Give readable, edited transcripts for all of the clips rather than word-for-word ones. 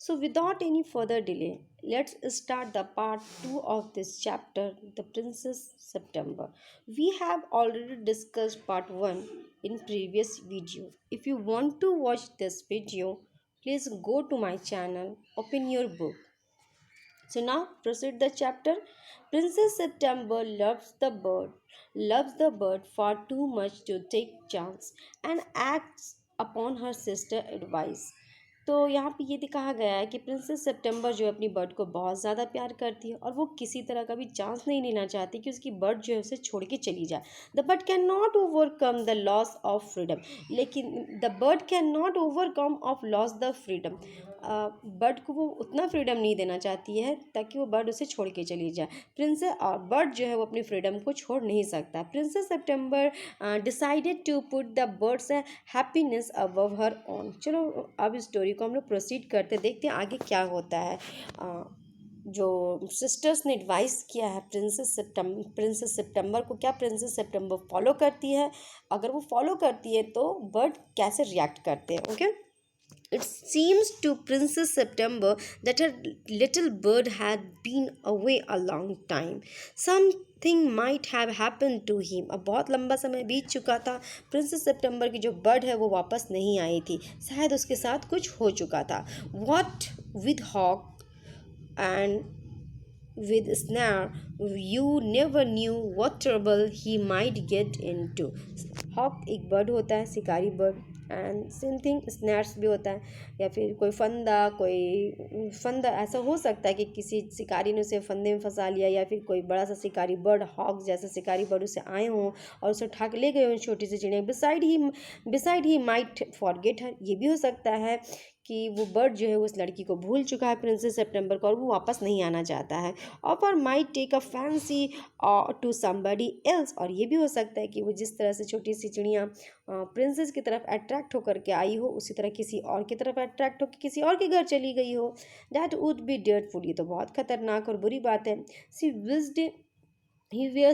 So, without any further delay, let's start the part 2 of this chapter, The Princess September. We have already discussed part 1 in previous video. If you want to watch this video, please go to my channel, open your book. So now proceed the chapter. Princess September loves the bird far too much to take chance and acts upon her sister advice. तो यहाँ पे ये कहा गया है कि princess सितंबर जो है अपनी बर्ड को बहुत ज़्यादा प्यार करती है और वो किसी तरह का भी चांस नहीं लेना चाहती कि उसकी बर्ड जो है उसे छोड़ के चली जाए. The bird can not overcome the loss of freedom. लेकिन the bird can not overcome of loss the freedom. Bird को वो उतना फ्रीडम नहीं देना चाहती है ताकि वो बर्ड उसे छोड़ के चली जाए. प्रिंसेस और बर्ड जो है वो अपनी फ्रीडम को छोड़ नहीं सकता. Princess September decided to put the bird's happiness above her own. चलो अब इस स्टोरी को हम लोग प्रोसीड करते देखते हैं आगे क्या होता है. जो सिस्टर्स ने एडवाइस किया है प्रिंसेस सितंबर को, क्या प्रिंसेस सितंबर फॉलो करती है? अगर वो फॉलो करती है तो बर्ड कैसे रिएक्ट करते हैं. Okay. It seems to Princess September that her little bird had been away a long time. Something might have happened to him. अब बहुत लंबा समय बीत चुका था. प्रिंसेस सितंबर की जो बर्ड है वो वापस नहीं आई थी. शायद उसके साथ कुछ हो चुका था. What with hawk and with snare, you never knew what trouble he might get into. Hawk एक बर्ड होता है, शिकारी bird. And same thing snares भी होता है, या फिर कोई फंदा ऐसा हो सकता है कि किसी शिकारी ने उसे फंदे में फंसा लिया, या फिर कोई बड़ा सा शिकारी बर्ड, हॉक जैसा शिकारी बर्ड उसे आए हों और उसे उठा के ले गए हों छोटी सी चिड़िया. बिसाइड ही माइट फॉरगेट हर. ये भी हो सकता है कि वो बर्ड जो है उस लड़की को भूल चुका है प्रिंसेस सितंबर को और वो वापस नहीं आना चाहता है. और might take a fancy to somebody else. और ये भी हो सकता है कि वो जिस तरह से छोटी सी चिड़िया प्रिंसेस की तरफ अट्रैक्ट होकर के आई हो, उसी तरह किसी और की तरफ अट्रैक्ट होकर किसी और के घर चली गई हो. That would be dreadful. ये तो बहुत खतरनाक और बुरी बात है. She wished he were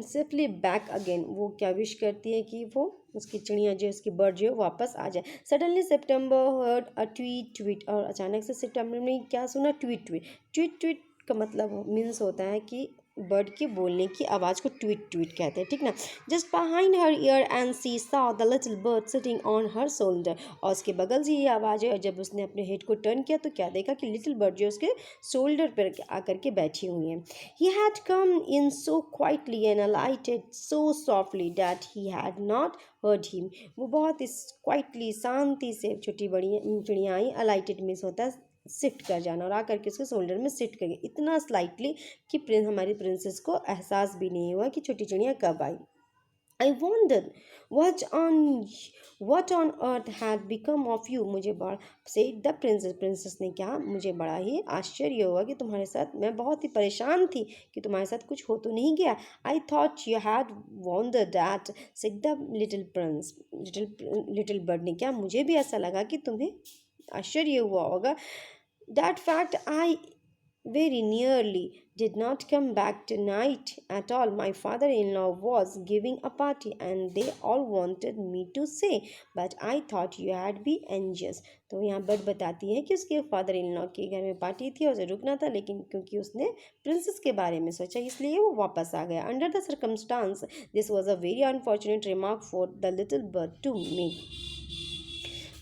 safely back again. वो क्या विश करती है कि वो उसकी चिड़िया जो उसकी बर्ड जो है वापस आ जाए. Suddenly September heard a tweet. और अचानक से सितंबर ने क्या सुना? ट्वीट का मतलब मीन्स होता है कि बर्ड के बोलने की आवाज़ को ट्वीट कहते हैं, ठीक ना. Just behind her ear and she saw the little bird sitting on her shoulder. और उसके बगल से ये आवाज़ है, और जब उसने अपने हेड को टर्न किया तो क्या देखा कि लिटिल बर्ड जो उसके शोल्डर पर आकर के बैठी हुई है. He had come in so quietly and अलाइटेड so softly that he had not heard him. वो बहुत इस क्वाइटली, शांति से छोटी बड़ी चिड़िया आई. अलाइटेड मीन्स होता है शिफ्ट कर जाना, और आकर के उसके शोल्डर में शिफ्ट कर गया इतना स्लाइटली कि हमारी प्रिंसेस को एहसास भी नहीं हुआ कि छोटी चिड़िया कब आई. आई wander what on earth had become of you. मुझे बड़ा said the प्रिंसेस ने कहा मुझे बड़ा ही आश्चर्य हुआ कि तुम्हारे साथ, मैं बहुत ही परेशान थी कि तुम्हारे साथ कुछ हो तो नहीं गया. I thought you had wandered that, said the little bird ने कहा मुझे भी ऐसा लगा कि तुम्हें आश्चर्य हुआ होगा. That fact I very nearly did not come back tonight at all. My father-in-law was giving a party and they all wanted me to say, but I thought you had been anxious. तो यहाँ bird बताती है कि उसके father in law के घर में party थी और उसे रुकना था, लेकिन क्योंकि उसने प्रिंसेस के बारे में सोचा इसलिए वो वापस आ गया. Under the circumstances this was a very unfortunate remark for the little bird to me.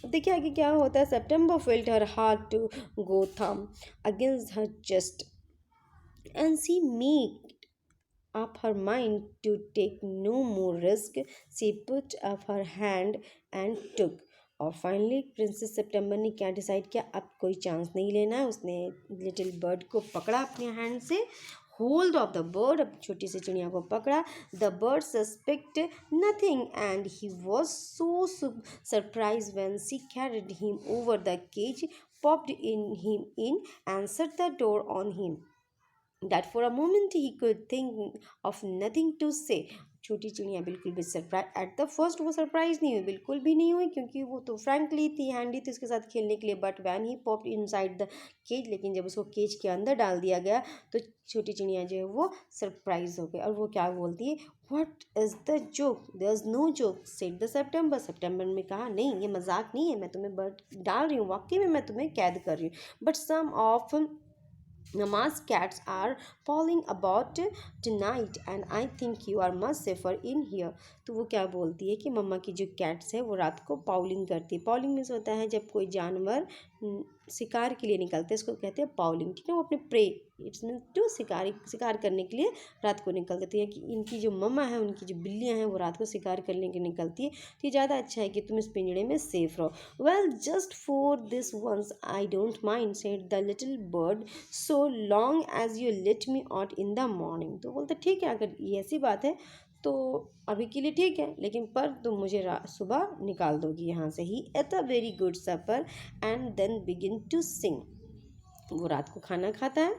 देखिए आगे क्या होता है. September felt her heart to go thump against her chest and she made up her mind to take no more risk. She put up her hand and took. और finally princess सितंबर ने क्या decide किया, अब कोई chance नहीं लेना है. उसने लिटिल बर्ड को पकड़ा अपने हैंड से, होल्ड ऑफ द बर्ड, अब छोटी सी चिड़िया को पकड़ा. The bird suspect nothing and he was so surprise when she carried him over the cage, popped in and shut the door on him that for a moment he could think of nothing to say. छोटी चिड़िया बिल्कुल भी surprise at the first वो surprise नहीं हुई, बिल्कुल भी नहीं हुई, क्योंकि वो तो फ्रैंकली थी, हैंडी थी उसके साथ खेलने के लिए। But when he popped inside the cage, लेकिन जब उसको केज के अंदर डाल दिया गया तो छोटी चिड़िया जो है वो सरप्राइज हो गई। और वो क्या बोलती है, what is the joke, there is no joke said the September. सितंबर में कहा, नहीं ये मजाक नहीं है, मैं तुम्हें बर्ड डाल रही हूँ, वाकई में मैं तुम्हें कैद कर रही हूँ। But some of Mama's cats are falling about tonight and I think you are much safer in here। तो वो क्या बोलती है कि मम्मा की जो कैट्स है वो रात को पाउलिंग करती है। पाउलिंग मीन्स होता है जब कोई जानवर शिकार के लिए निकलते हैं, इसको कहते हैं पाउलिंग, ठीक है। वो अपने प्रे, इट्स मीन टू शिकार करने के लिए रात को निकलते। तो कि इनकी जो मम्मा है, उनकी जो बिल्लियाँ हैं वो रात को शिकार करने के लिए निकलती है। तो ये ज़्यादा अच्छा है कि तुम इस पिंजड़े में सेफ रहो। Well just for this once I don't mind said the little bird, so long as you let me out in the morning. तो बोलते ठीक है, अगर ये ऐसी बात है तो अभी के लिए ठीक है, लेकिन पर तुम मुझे सुबह निकाल दोगी यहाँ से। He ate a very good supper and then begin to sing. वो रात को खाना खाता है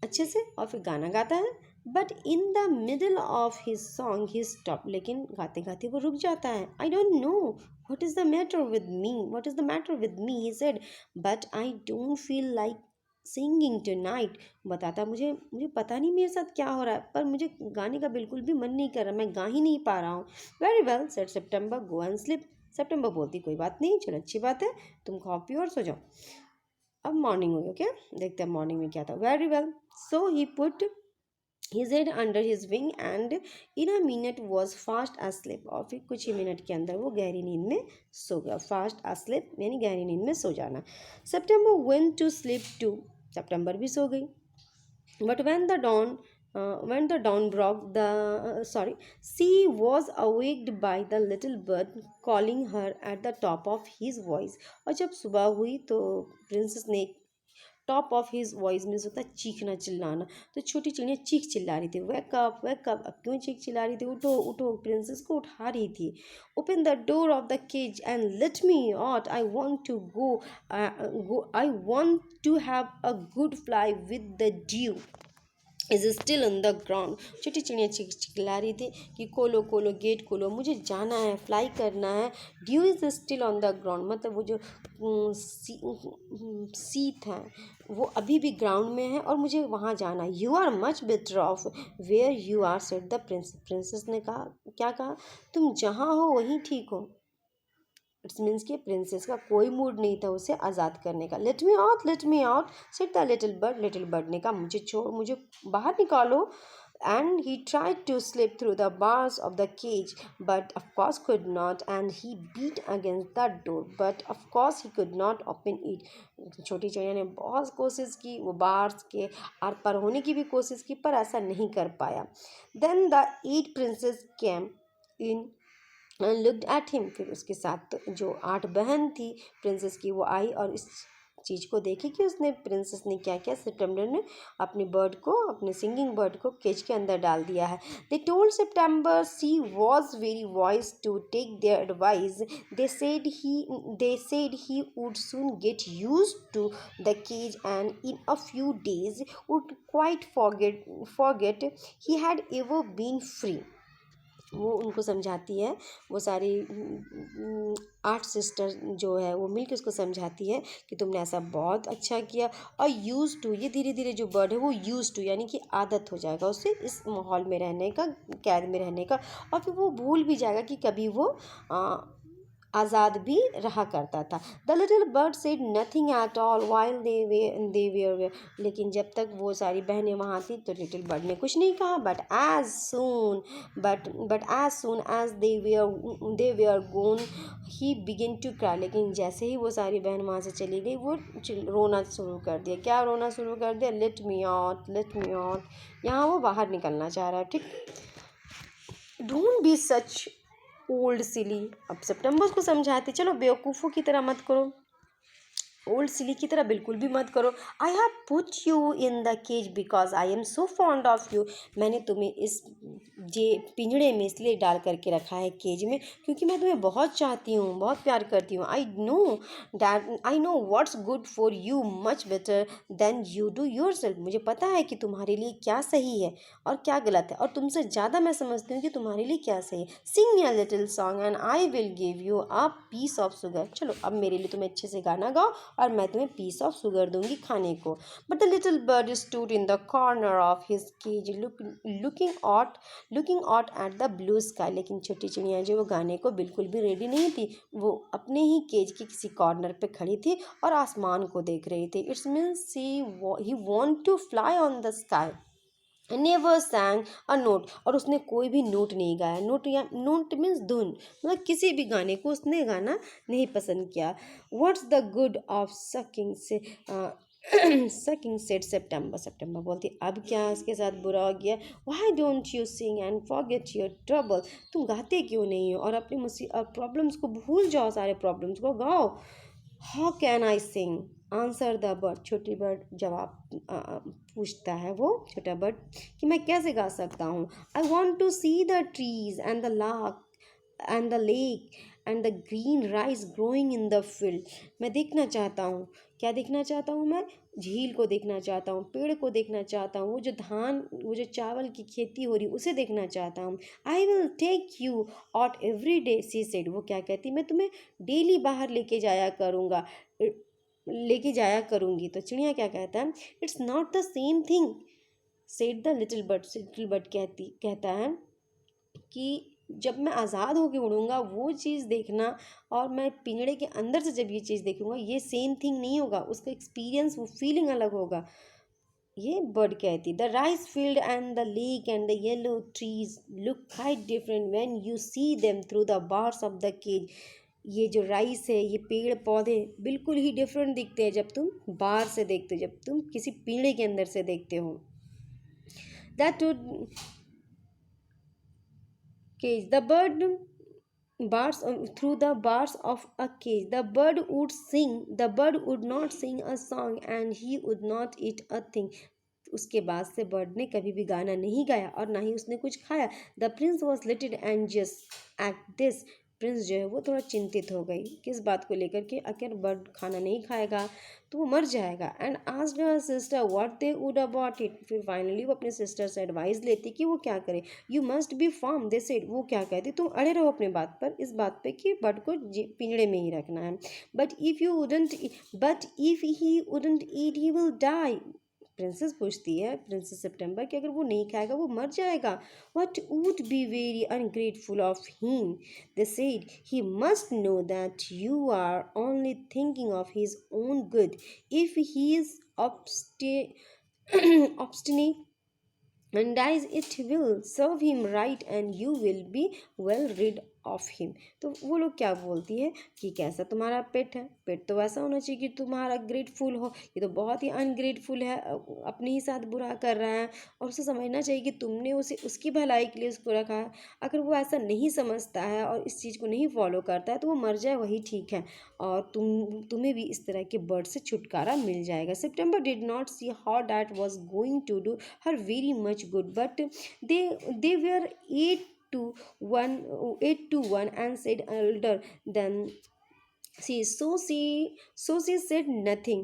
अच्छे से और फिर गाना गाता है। But in the middle of his song he stop, लेकिन गाते गाते वो रुक जाता है। I don't know what is the matter with me, what is the matter with me, he said, but I don't feel like singing tonight. बताता, मुझे पता नहीं मेरे साथ क्या हो रहा है, पर मुझे गाने का बिल्कुल भी मन नहीं कर रहा, मैं गा ही नहीं पा रहा हूँ। Very well said September, go and sleep. सितंबर बोलती कोई बात नहीं, चलो अच्छी बात है, तुम खाओ पियो और सो जाओ। अब मॉर्निंग हो गई, ओके, देखते हैं मॉर्निंग में क्या था। Very well, so he put his head under his wing and in a minute was fast asleep। और फिर कुछ ही मिनट के अंदर वो गहरी नींद में सो गया। फास्ट asleep यानी गहरी नींद में सो जाना। September went to sleep too। सितंबर भी सो गई। But when the dawn broke, she was awaked by the little bird calling her at the top of his voice। और जब सुबह हुई तो प्रिंसेस ने, top of his voice means होता है चीखना चिल्लाना, तो छोटी चिड़िया चीख चिल्ला रही थी, वेक अप वेक अप। अब क्यों चीख चिल्ला रही थी, उठो उठो, प्रिंसेस को उठा रही थी। Open the door of the cage and let me out, I want to go, I want to have a good fly with the dew is still on the ground. छोटी चिड़िया चिल्ला रही थी कि खोलो खोलो गेट खोलो, मुझे जाना है, फ्लाई करना है। Due is still on the ground, मतलब वो जो सीट है वो अभी भी ग्राउंड में है और मुझे वहाँ जाना है। You are much better off where you are said the princess. Princess ने कहा, क्या कहा, तुम जहाँ हो वहीं ठीक हो। इट्स मीन्स कि प्रिंसेस का कोई मूड नहीं था उसे आज़ाद करने का। Late me out said the little bird. Little bird ने कहा, मुझे छोड़, मुझे बाहर निकालो। And he tried to slip through the bars of the cage but of course could not, and he beat against the door but of course he could not open it। छोटी चिड़िया ने बहुत कोशिश की, वो बार्स के are पार होने की भी कोशिश की, पर ऐसा नहीं कर पाया। Then the 8 princes came in and looked at him। फिर उसके साथ जो 8 बहन थी प्रिंसेस की वो आई और इस चीज़ को देखी कि उसने, प्रिंसेस ने क्या किया, सितंबर ने अपने बर्ड को, अपने सिंगिंग बर्ड को केज के अंदर डाल दिया है। They told September she was very wise to take their advice. They said he would soon get used to the cage and in a few days would quite forget he had ever been free. वो उनको समझाती है, वो सारी 8 sister जो है वो मिलकर उसको समझाती है कि तुमने ऐसा बहुत अच्छा किया। और यूज़ टू, ये धीरे धीरे जो वर्ड है वो यूज़ टू यानी कि आदत हो जाएगा उससे इस माहौल में रहने का, कैद में रहने का, और फिर वो भूल भी जाएगा कि कभी वो आज़ाद भी रहा करता था। The little bird said nothing at all while they were. लेकिन जब तक वो सारी बहनें वहाँ थी तो लिटिल बर्ड ने कुछ नहीं कहा। But as soon as they were gone he begin to cry. लेकिन जैसे ही वो सारी बहन वहाँ से चली गई वो रोना शुरू कर दिया। क्या रोना शुरू कर दिया, late me out, late me out. यहाँ वो बाहर निकलना चाह रहा है, ठीक। डोंट बी सच ओल्ड सिली। अब सितंबर को समझाते, चलो बेवकूफ़ों की तरह मत करो, ओल्ड सिली की तरह बिल्कुल भी मत करो। I have put you in the cage because I am so fond of you. मैंने तुम्हें इस जे पिंजड़े में इसलिए डाल करके रखा है, केज में, क्योंकि मैं तुम्हें बहुत चाहती हूँ, बहुत प्यार करती हूँ। I know what's good for you much better than you do your self. मुझे पता है कि तुम्हारे लिए क्या सही है और क्या गलत है, और तुमसे ज़्यादा मैं समझती हूँ कि तुम्हारे लिए क्या सही है। Sing me a little song and I will give you a piece of sugar. चलो अब मेरे लिए तुम्हें अच्छे से गाना गाओ और मैं तुम्हें पीस ऑफ शुगर दूंगी खाने को। But the little bird stood in the corner of his cage looking out at the blue sky. लेकिन छोटी चिड़िया जो वो गाने को बिल्कुल भी रेडी नहीं थी, वो अपने ही केज के किसी कॉर्नर पे खड़ी थी और आसमान को देख रही थी। It's means he want to fly on the sky, never sang a note. और उसने कोई भी नोट नहीं गाया। नोट या नोट मीन्स धुन, मतलब किसी भी गाने को उसने गाना नहीं पसंद किया। What's the good of sucking से सकिंग सेट सितंबर। सितंबर बोलती अब क्या इसके साथ बुरा हो गया। Why don't you sing and forget your trouble. तुम गाते क्यों नहीं हो और अपनी प्रॉब्लम्स को भूल जाओ, सारे प्रॉब्लम्स को गाओ। How can I sing answer the bird. छोटी बर्ड जवाब पूछता है वो छोटा बर्ड कि मैं कैसे गा सकता हूँ। I want to see the trees and the lark and the lake and the green rice growing in the field. मैं देखना चाहता हूँ। क्या देखना चाहता हूँ मैं? झील को देखना चाहता हूँ, पेड़ को देखना चाहता हूँ, वो जो चावल की खेती हो रही उसे देखना चाहता हूँ। I will take you out every day she said. वो क्या कहती, मैं तुम्हें डेली बाहर लेके जाया करूँगी। तो चिड़िया क्या कहता है, it's not the same thing said the little bird. Little bird कहता है कि जब मैं आज़ाद होकर उड़ूंगा वो चीज़ देखना और मैं पिंजड़े के अंदर से जब ये चीज़ देखूंगा ये सेम थिंग नहीं होगा, उसका एक्सपीरियंस, वो फीलिंग अलग होगा। ये बर्ड कहती, the rice field and the lake and the yellow trees look quite different when you see them through the bars of the cage. ये जो राइस है, ये पेड़ पौधे बिल्कुल ही डिफरेंट दिखते हैं जब तुम बाहर से देखते हो, जब तुम किसी पिंजड़े के अंदर से देखते हो। That would cage. The bird bars through the bars of a cage. The bird would sing. The bird would not sing a song and he would not eat a thing. उसके बाद से बर्ड ने कभी भी गाना नहीं गाया और ना ही उसने कुछ खाया। The prince was little anxious at this. Prince जो है वो थोड़ा चिंतित हो गई किस बात को लेकर के, अगर बर्ड खाना नहीं खाएगा तो वो मर जाएगा। And asked her sister what they would about it. फिर फाइनली वो अपने सिस्टर से एडवाइस लेती कि वो क्या करे। You must be firm they said. वो क्या कहती, तुम अड़े रहो अपने बात पर, इस बात पे कि बर्ड को पिंजड़े में ही रखना है। But if he wouldn't eat he will die. Princess पूछती है, प्रिंसेस सितंबर, कि अगर वो नहीं खाएगा वो मर जाएगा। What would be very ungrateful of him they said. He must know that you are only thinking of his own good. If he is obstinate and dies, it will serve him right and you will be well rid of him. तो वो लोग क्या बोलती है कि कैसा तुम्हारा पेट है, पेट तो वैसा होना चाहिए कि तुम्हारा ग्रेटफुल हो, ये तो बहुत ही अनग्रेटफुल है, अपने ही साथ बुरा कर रहा है और उसे समझना चाहिए कि तुमने उसे उसकी भलाई के लिए उसको रखा है। अगर वो ऐसा नहीं समझता है और इस चीज़ को नहीं फॉलो करता है तो वो मर जाए वही ठीक है और तुम्हें भी इस तरह के बर्ड से छुटकारा मिल जाएगा। September did not see how that was going to do her very much good but they were 8 to 1 8 to 1 and said elder than she said nothing।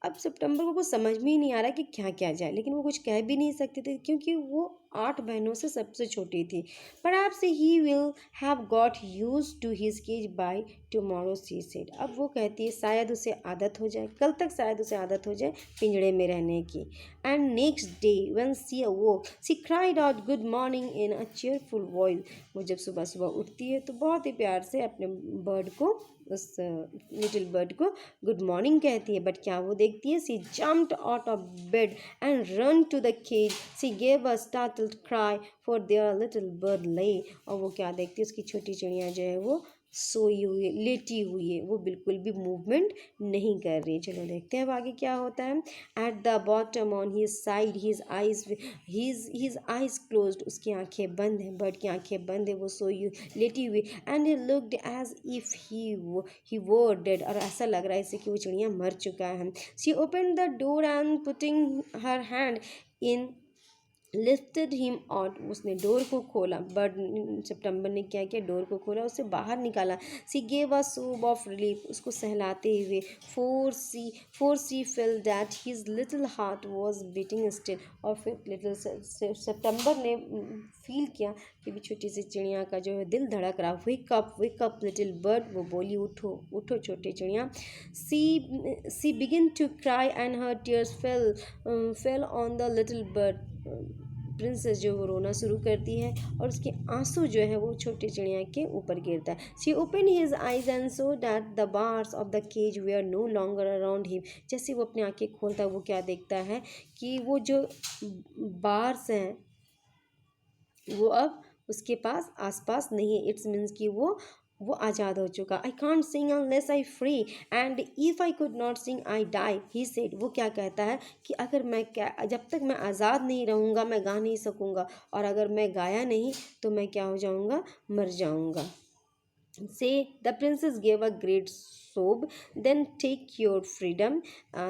अब सितंबर को कुछ समझ में ही नहीं आ रहा कि क्या किया जाए, लेकिन वो कुछ कह भी नहीं सकते थे क्योंकि वो 8 बहनों से सबसे छोटी थी। Perhaps he will have got used to his cage by tomorrow, she said। अब वो कहती है शायद उसे आदत हो जाए, कल तक शायद उसे आदत हो जाए पिंजड़े में रहने की। And next day when she awoke she cried out good morning in a cheerful voice। वो जब सुबह सुबह उठती है तो बहुत ही प्यार से अपने बर्ड को, उस लिटिल बर्ड को गुड मॉर्निंग कहती है। बट क्या वो देखती है, she jumped out of bed and run to the cage. She gave a startled cry for there little bird lay. और वो क्या देखती है, उसकी छोटी चिड़िया जो है वो सोई हुई है, लेटी हुई है, वो बिल्कुल भी मूवमेंट नहीं कर रही। चलो देखते हैं अब आगे क्या होता है। At the bottom on his side his eyes closed, उसकी आंखें बंद हैं, बर्ड की आंखें बंद है, वो सोई लेटी हुई। And he looked as if he were dead, और ऐसा लग रहा है इसे कि वो चिड़िया मर चुका है। She open the door and putting her hand in lifted him out, उसने डोर को खोला, बट सितंबर ने क्या किया, डोर को खोला, उसे बाहर निकाला। सी गेव अ सूब ऑफ रिलीफ, उसको सहलाते हुए। For she fell that his little heart was beating still, और फिर लिटिल सितंबर ने फील किया कि भी छोटी सी चिड़िया का जो है दिल धड़क रहा। वेक अप लिटिल बर्ड, वो बोली उठो उठो छोटी चिड़िया। She begin to cry and her tears fell on the little bird, princess जो वो रोना शुरू करती है और उसके आंसू जो है वो छोटी चिड़िया के ऊपर गिरता है। She open his eyes and saw that the bars of the cage were no longer around him, जैसे वो अपनी आंखें खोलता है वो क्या देखता है कि वो जो बार्स हैं वो अब उसके पास आसपास नहीं है। इट्स मीन्स कि वो आज़ाद हो चुका। I can't sing unless I free and if I could not sing I die, he said, वो क्या कहता है कि अगर मैं क्या, जब तक मैं आज़ाद नहीं रहूँगा मैं गा नहीं सकूँगा, और अगर मैं गाया नहीं तो मैं क्या हो जाऊँगा, मर जाऊँगा। Say, the princess gave a great sob. Then take your freedom.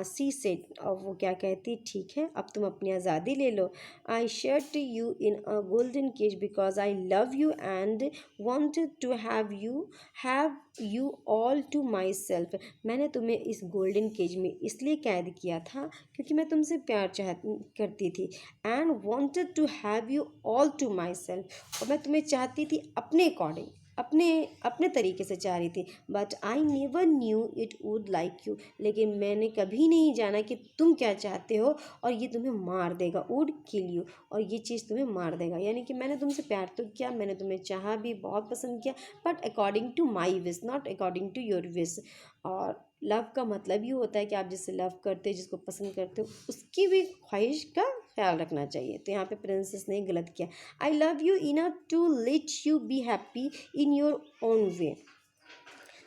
She said, और वो क्या कहती, ठीक है अब तुम अपनी आज़ादी ले लो। I shut you in a golden cage because I love you and wanted to have you all to myself. मैंने तुम्हें इस गोल्डन केज में इसलिए कैद किया था क्योंकि मैं तुमसे प्यार करती थी। And wanted to have you all to myself, और मैं तुम्हें चाहती थी अपने अकॉर्डिंग, अपने अपने तरीके से चाह रही थी। But I never knew it would like you, लेकिन मैंने कभी नहीं जाना कि तुम क्या चाहते हो और ये तुम्हें मार देगा, वुड किल यू, और ये चीज़ तुम्हें मार देगा। यानी कि मैंने तुमसे प्यार तो किया, मैंने तुम्हें चाहा भी, बहुत पसंद किया, but according to my wish, not according to your wish. और लव का मतलब ये होता है कि आप जिससे लव करते हो, जिसको पसंद करते हो, उसकी भी ख्वाहिश का ख्याल रखना चाहिए। तो यहाँ पे प्रिंसेस ने गलत किया। I love you enough to let you be happy in your own way.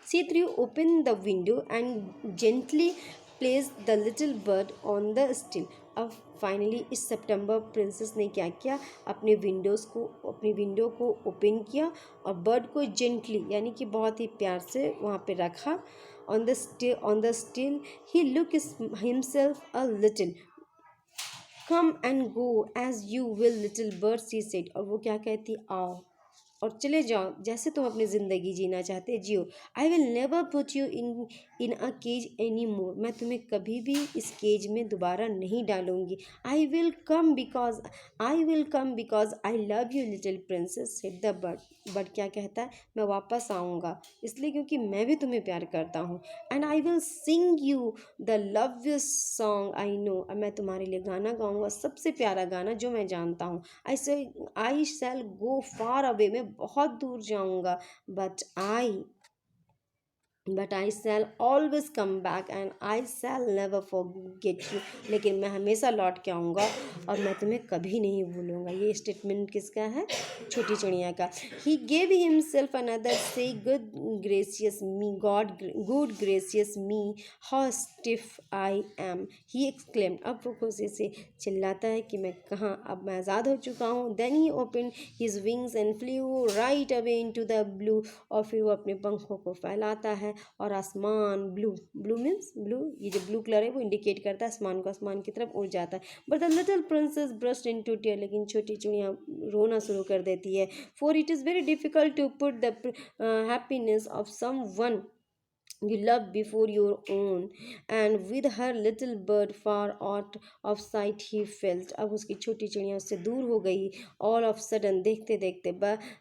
She threw open the window and gently place the little bird on the still. अब फाइनली इस सितंबर प्रिंसेस ने क्या किया, अपनी window को open किया और bird को जेंटली यानी कि बहुत ही प्यार से वहाँ पे रखा। On the still he look himself a little, come and go as you will little bird, she said, और वो क्या कहती, आओ और चले जाओ, जैसे तुम अपनी ज़िंदगी जीना चाहते जियो। I will never put you in a cage any more, मैं तुम्हें कभी भी इस केज में दोबारा नहीं डालूंगी। I will come because I love you little princess, said the bird. Bird क्या कहता है, मैं वापस आऊँगा इसलिए क्योंकि मैं भी तुम्हें प्यार करता हूँ। And I will sing you the loveliest song I know, और मैं तुम्हारे लिए गाना गाऊँगा, सबसे प्यारा गाना जो मैं जानता हूँ। आई शैल गो फार अवे, मैं बहुत दूर जाऊँगा। But I shell always come back and I shell never forget you, लेकिन मैं हमेशा लौट के आऊँगा और मैं तुम्हें कभी नहीं भूलूंगा। ये स्टेटमेंट किसका है, छोटी चिड़िया का। ही गेव हिमसेल्फ अनदर से good gracious me how stiff I am, he exclaimed, अब वो खुशी से चिल्लाता है कि मैं कहाँ, अब मैं आज़ाद हो चुका हूँ। Then he open his wings and flew right away into the blue, और फिर वो अपने पंखों को फैलाता है और आसमान, ब्लू मीन्स ब्लू, ये जो ब्लू कलर है वो इंडिकेट करता है आसमान को, आसमान की तरफ उड़ जाता है। But the little princess burst into tear, लेकिन छोटी चिड़िया रोना शुरू कर देती है। For it is very difficult to put the happiness of someone you love before your own, and with her little bird far out of sight he felt, अब उसकी छोटी चिड़िया उससे दूर हो गई। ऑल ऑफ सडन, देखते देखते,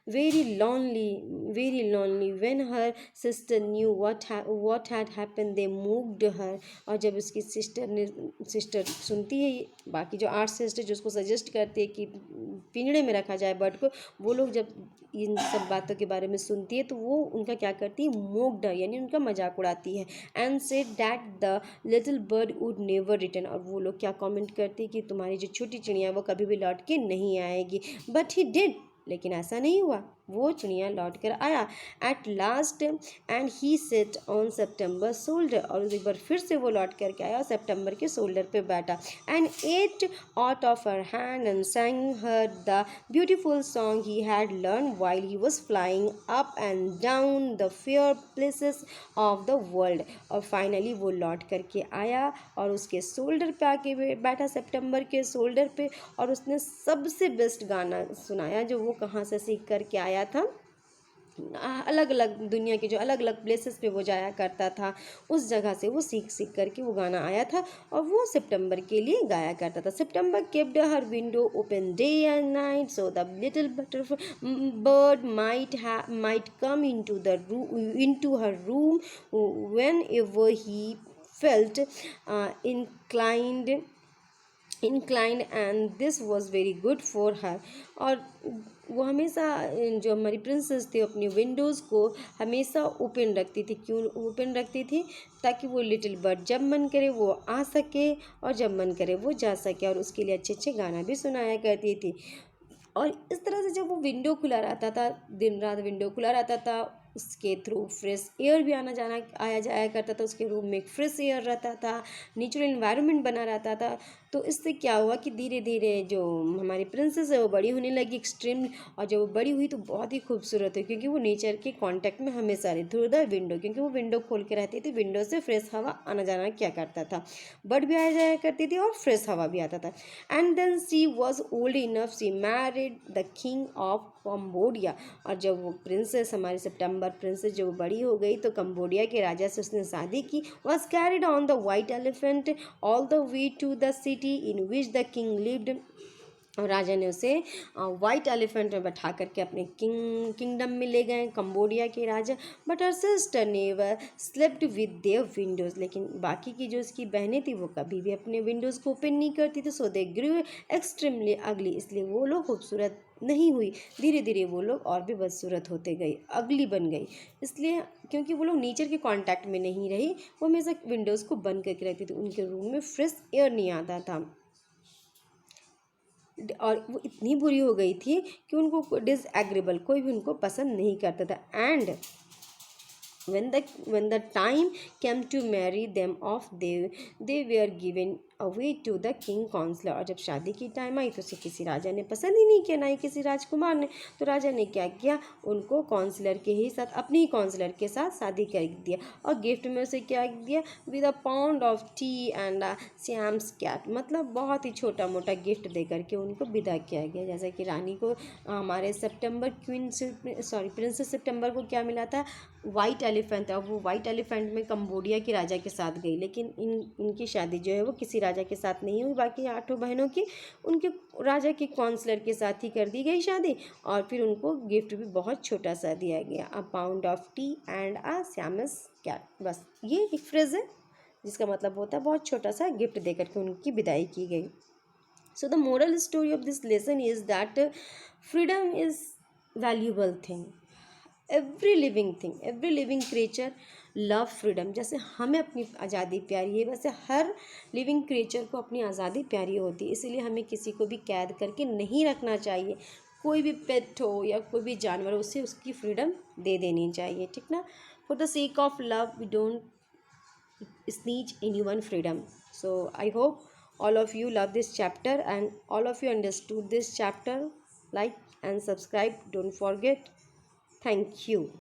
very lonely when her sister knew what had happened they moved her, और जब उसकी सिस्टर सुनती है, बाकी जो 8 सिस्टर जो उसको सजेस्ट करती है कि पिंजड़े में रखा जाए बर्ड को, वो लोग जब इन सब बातों के बारे में सुनती है तो वो उनका क्या करती है, मोक्ड यानी उनका मजाक उड़ाती है। And said that the little bird would never return, और वो लोग क्या कमेंट करती है कि तुम्हारी जो छोटी चिड़िया है वो कभी भी लौट के नहीं आएगी। बट ही डिड, लेकिन ऐसा नहीं हुआ। वो चिड़िया लौट कर आया। At last and he set on September shoulder, और एक बार फिर से वो लौट कर के आया और सितंबर के शोल्डर पे बैठा। And ate out of her hand and sang her the beautiful song he had learned while he was flying up and down the fair places of the world। और फाइनली वो लौट करके आया और उसके शोल्डर पे आके बैठा, सितंबर के शोल्डर पे, और उसने सबसे बेस्ट गाना सुनाया जो वो कहाँ से सीख करके आया था। अलग अलग दुनिया के जो अलग अलग प्लेसेस पे वो जाया करता था, उस जगह से वो सीख सीख करके वो गाना आया था और वो सितंबर के लिए गाया करता था। सितंबर kept her window open day and night so the little bird might come into her room whenever he felt inclined and this was very good for her। और वो हमेशा जो हमारी प्रिंसेस थी अपनी विंडोज़ को हमेशा ओपन रखती थी। क्यों ओपन रखती थी? ताकि वो लिटिल बर्ड जब मन करे वो आ सके और जब मन करे वो जा सके, और उसके लिए अच्छे अच्छे गाना भी सुनाया करती थी। और इस तरह से जब वो विंडो खुला रहता था, दिन रात विंडो खुला रहता था, उसके थ्रू फ्रेश एयर भी आया जाया करता था, उसके रूम में एक फ्रेश एयर रहता था, नेचुरल इन्वायरमेंट बना रहता था। तो इससे क्या हुआ कि धीरे धीरे जो हमारी प्रिंसेस है वो बड़ी होने लगी एक्सट्रीम, और जब वो बड़ी हुई तो बहुत ही खूबसूरत हुई क्योंकि वो नेचर के कांटेक्ट में हमेशा रही थ्रू द विंडो, क्योंकि वो विंडो खोल के रहती थी, विंडो से फ्रेश हवा आना जाना क्या करता था, बर्ड भी आया जाया करती थी और फ्रेश हवा भी आता था। And then she was old enough she married the king of Cambodia. और जब वो प्रिंसेस हमारी सितंबर प्रिंसेस जो बड़ी हो गई तो कंबोडिया के राजा से उसने शादी की। Was carried on the white elephant all the way to the city in which the king lived. और राजा ने उसे वाइट एलिफेंट में बैठा करके अपने किंगडम में ले गए कंबोडिया के राजा। But her sister never slept with their windows, लेकिन बाकी की जो उसकी बहनें थी वो कभी भी अपने विंडोज़ को ओपन नहीं करती थी। सो दे ग्रू एक्सट्रीमली अगली, इसलिए वो लोग खूबसूरत नहीं हुई, धीरे धीरे वो लोग और भी बदसूरत होते गई, अगली बन गई। इसलिए क्योंकि वो लोग नेचर के कांटेक्ट में नहीं रही, वो हमेशा विंडोज़ को बंद करके रहती थी, उनके रूम में फ्रेश एयर नहीं आता था। और वो इतनी बुरी हो गई थी कि उनको डिसएग्रेबल कोई भी उनको पसंद नहीं करता था। And when the time came to marry them off, they were given away to the king counselor। और जब शादी की टाइम आई तो उसे किसी राजा ने पसंद ही नहीं किया, ना ही किसी राजकुमार ने। तो राजा ने क्या किया, उनको काउंसलर के ही साथ, अपने ही काउंसलर के साथ शादी कर दिया, और गिफ्ट में उसे क्या दिया, with a pound of tea and Shyam's cat, मतलब बहुत ही छोटा मोटा गिफ्ट दे करके उनको विदा किया गया। जैसे कि रानी को हमारे प्रिंसेस सितंबर को क्या मिला था, वाइट एलिफेंट था। वो वाइट एलिफेंट में कंबोडिया के राजा के साथ गई, लेकिन इनकी शादी जो है वो किसी राजा के साथ नहीं हुई, बाकी 8 बहनों की उनके राजा के काउंसलर के साथ ही कर दी गई शादी। और फिर उनको गिफ्ट भी बहुत छोटा सा दिया गया, a pound of tea and a Siamese cat. बस ये एक फ्रेज है जिसका मतलब होता है बहुत छोटा सा गिफ्ट देकर के उनकी विदाई की गई। So the moral story of this lesson is that freedom is valuable thing. Every living creature love freedom. जैसे हमें अपनी आज़ादी प्यारी है, वैसे हर लिविंग क्रिएचर को अपनी आज़ादी प्यारी होती है। इसीलिए हमें किसी को भी कैद करके नहीं रखना चाहिए। कोई भी पेट हो या कोई भी जानवर हो, उसे उसकी फ्रीडम दे देनी चाहिए, ठीक ना। For the sake of love we don't snatch anyone freedom। So I hope all of you love this chapter and all of you understood this chapter. Like and subscribe, don't forget. Thank you.